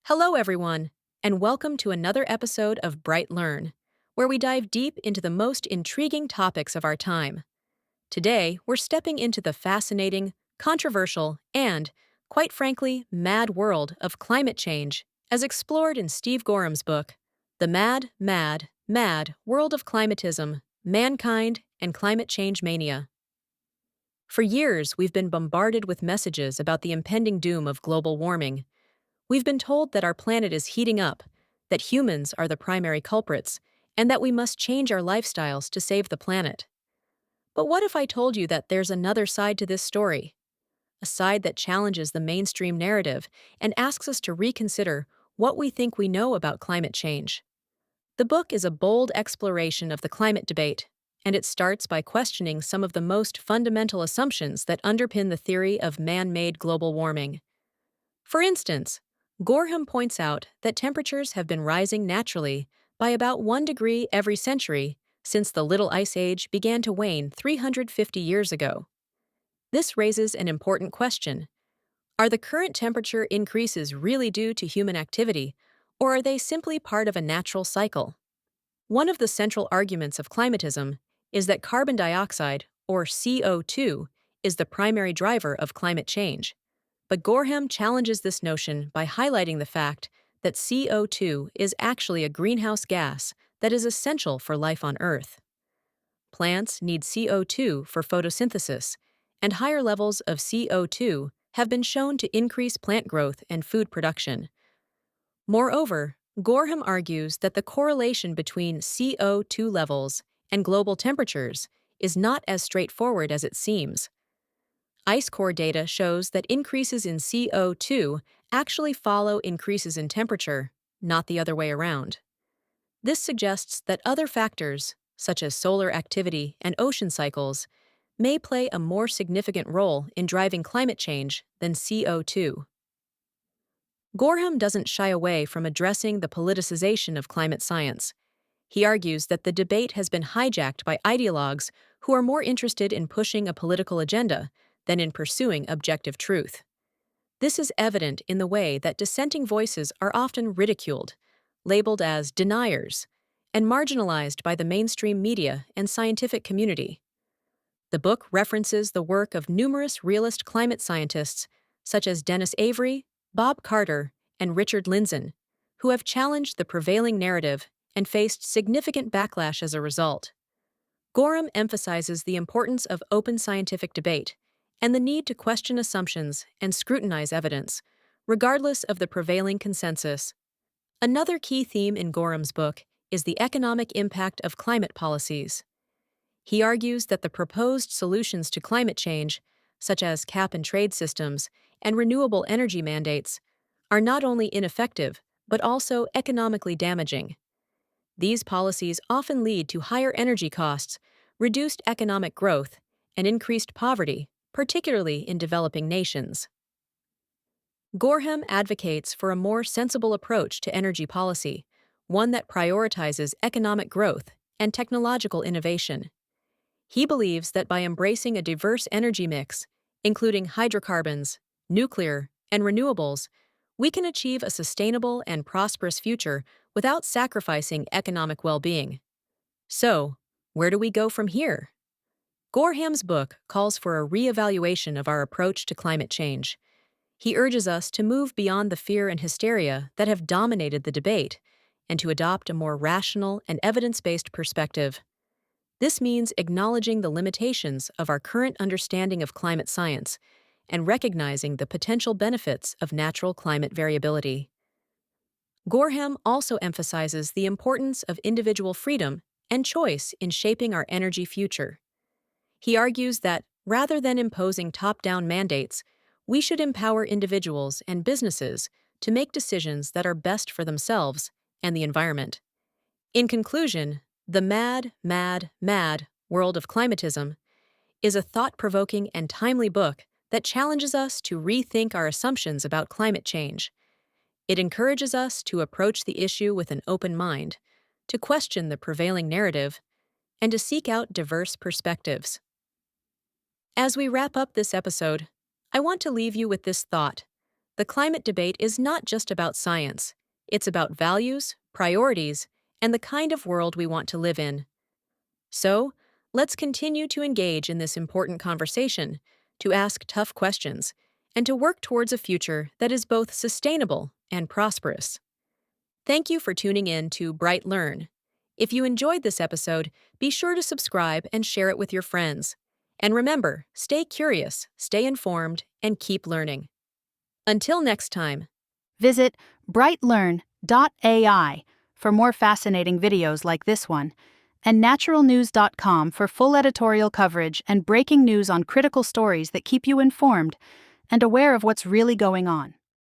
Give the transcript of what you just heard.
Hello, everyone, and welcome to another episode of BrightLearn, where we dive deep into the most intriguing topics of our time. Today, we're stepping into the fascinating, controversial, and, quite frankly, mad world of climate change, as explored in Steve Gorham's book, The Mad World of Climatism, Mankind, and Climate Change Mania. For years, we've been bombarded with messages about the impending doom of global warming. We've been told that our planet is heating up, that humans are the primary culprits, and that we must change our lifestyles to save the planet. But what if I told you that there's another side to this story? A side that challenges the mainstream narrative and asks us to reconsider what we think we know about climate change. The book is a bold exploration of the climate debate, and it starts by questioning some of the most fundamental assumptions that underpin the theory of man-made global warming. For instance, Goreham points out that temperatures have been rising naturally by about 1 degree every century since the Little Ice Age began to wane 350 years ago. This raises an important question. Are the current temperature increases really due to human activity, or are they simply part of a natural cycle? One of the central arguments of climatism is that carbon dioxide, or CO2, is the primary driver of climate change. But Goreham challenges this notion by highlighting the fact that CO2 is actually a greenhouse gas that is essential for life on Earth. Plants need CO2 for photosynthesis, and higher levels of CO2 have been shown to increase plant growth and food production. Moreover, Goreham argues that the correlation between CO2 levels and global temperatures is not as straightforward as it seems. Ice core data shows that increases in CO2 actually follow increases in temperature, not the other way around. This suggests that other factors, such as solar activity and ocean cycles, may play a more significant role in driving climate change than CO2. Goreham doesn't shy away from addressing the politicization of climate science. He argues that the debate has been hijacked by ideologues who are more interested in pushing a political agenda than in pursuing objective truth. This is evident in the way that dissenting voices are often ridiculed, labeled as deniers, and marginalized by the mainstream media and scientific community. The book references the work of numerous realist climate scientists such as Dennis Avery, Bob Carter, and Richard Lindzen, who have challenged the prevailing narrative and faced significant backlash as a result. Gorham emphasizes the importance of open scientific debate and the need to question assumptions and scrutinize evidence, regardless of the prevailing consensus. Another key theme in Gorham's book is the economic impact of climate policies. He argues that the proposed solutions to climate change, such as cap-and-trade systems and renewable energy mandates, are not only ineffective, but also economically damaging. These policies often lead to higher energy costs, reduced economic growth, and increased poverty, particularly in developing nations. Gorham advocates for a more sensible approach to energy policy, one that prioritizes economic growth and technological innovation. He believes that by embracing a diverse energy mix, including hydrocarbons, nuclear, and renewables, we can achieve a sustainable and prosperous future without sacrificing economic well-being. So, where do we go from here? Gorham's book calls for a re-evaluation of our approach to climate change. He urges us to move beyond the fear and hysteria that have dominated the debate and to adopt a more rational and evidence-based perspective. This means acknowledging the limitations of our current understanding of climate science and recognizing the potential benefits of natural climate variability. Gorham also emphasizes the importance of individual freedom and choice in shaping our energy future. He argues that, rather than imposing top-down mandates, we should empower individuals and businesses to make decisions that are best for themselves and the environment. In conclusion, The Mad World of Climatism is a thought-provoking and timely book that challenges us to rethink our assumptions about climate change. It encourages us to approach the issue with an open mind, to question the prevailing narrative, and to seek out diverse perspectives. As we wrap up this episode, I want to leave you with this thought. The climate debate is not just about science, it's about values, priorities, and the kind of world we want to live in. So, let's continue to engage in this important conversation, to ask tough questions, and to work towards a future that is both sustainable and prosperous. Thank you for tuning in to BrightLearn. If you enjoyed this episode, be sure to subscribe and share it with your friends. And remember, stay curious, stay informed, and keep learning. Until next time. Visit brightlearn.ai for more fascinating videos like this one, and naturalnews.com for full editorial coverage and breaking news on critical stories that keep you informed and aware of what's really going on.